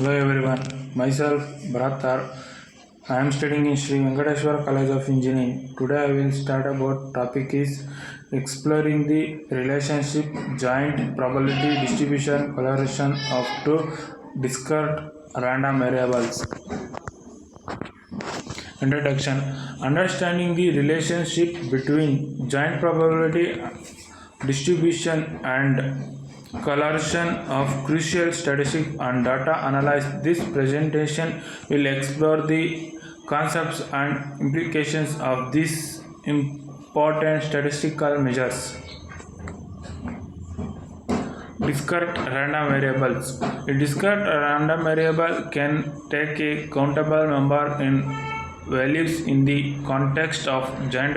Hello everyone, myself Bharatar. I am studying in Sri Venkateshwara College of Engineering. Today I will start about topic is exploring the relationship joint probability distribution correlation of two discrete random variables. Introduction. Understanding the relationship between joint probability distribution and correlation of crucial statistics and data analysis. This presentation will explore the concepts and implications of these important statistical measures. Discrete random variables. A discrete random variable can take a countable number in values in the context of joint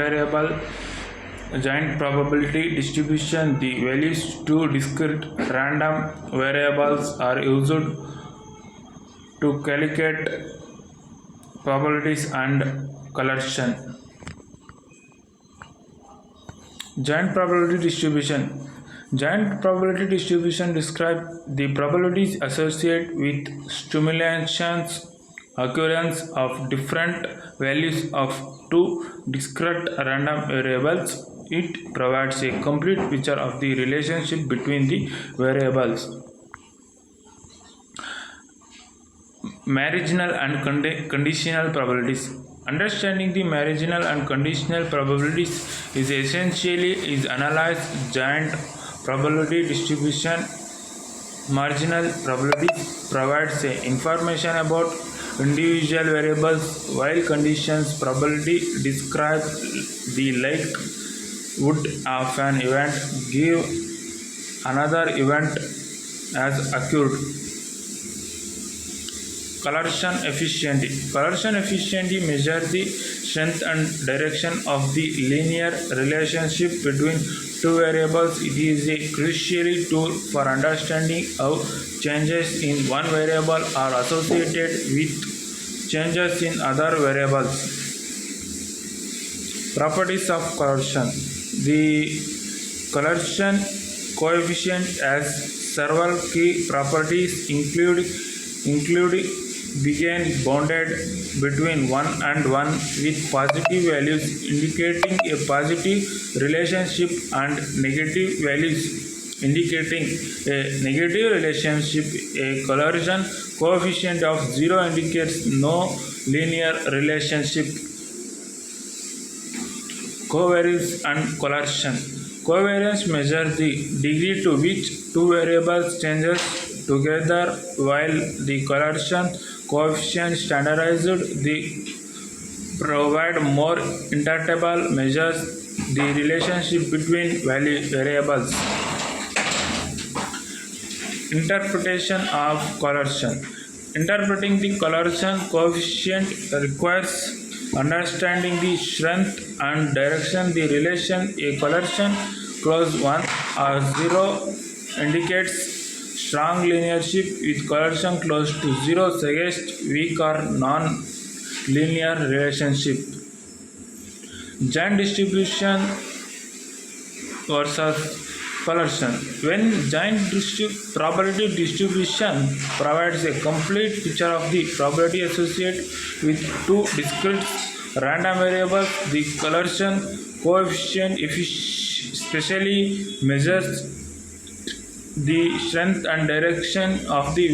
probability distribution. The values to discrete random variables are used to calculate probabilities and correlation. Joint probability distribution. Joint probability distribution describes the probabilities associated with stimulations occurrence of different values of two discrete random variables. It provides a complete picture of the relationship between the variables. Marginal and conditional probabilities. Understanding the marginal and conditional probabilities is analyzed joint probability distribution. Marginal probability provides information about individual variables, while conditions probability describe the likelihood of an event give another event as occurred. Correlation efficiency. Correlation efficiency measures the strength and direction of the linear relationship between two variables. It is a crucial tool for understanding how changes in one variable are associated with changes in other variables. Properties of correlation. The correlation coefficient has several key properties including being bounded between 1 and 1 with positive values indicating a positive relationship and negative values indicating a negative relationship. A correlation coefficient of 0 indicates no linear relationship. Covariance and correlation. Covariance measures the degree to which two variables changes together, while the correlation coefficient standardized the provide more interpretable measures the relationship between variables. Interpretation of correlation. Interpreting the correlation coefficient requires understanding the strength and direction. The relation a correlation close 1 or 0 indicates strong linearship, with correlation close to 0 suggests weak or non-linear relationship. Joint distribution versus correlation. When joint probability distribution provides a complete picture of the probability associated with two discrete random variables, the correlation coefficient especially measures the strength and direction of the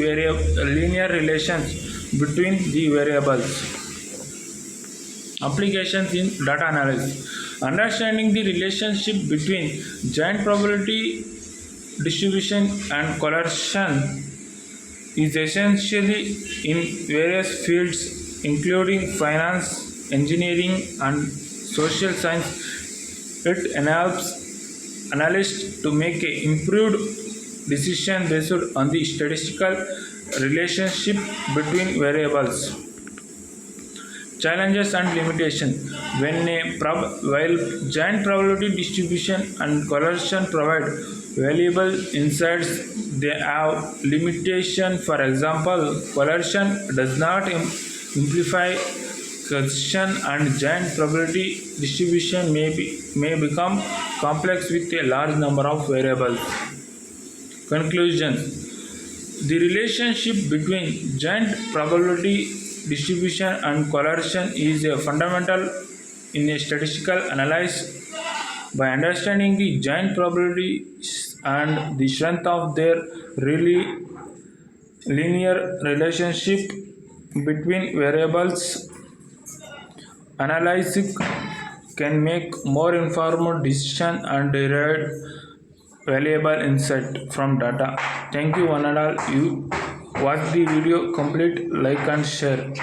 linear relations between the variables. Applications in data analysis. Understanding the relationship between joint probability distribution and correlation is essentially in various fields including finance, engineering, and social science. It enables analysts to make an improved decision based on the statistical relationship between variables. Challenges and limitations. While joint probability distribution and correlation provide valuable insights, they have limitations. For example, correlation does not simplify causation, and joint probability distribution may become complex with a large number of variables. Conclusion. The relationship between giant probability distribution and correlation is a fundamental in a statistical analysis. By understanding the giant probabilities and the strength of their really linear relationship between variables, analysis can make more informed decision and derive valuable insight from data. Thank you one and all. You watch the video complete, like and share.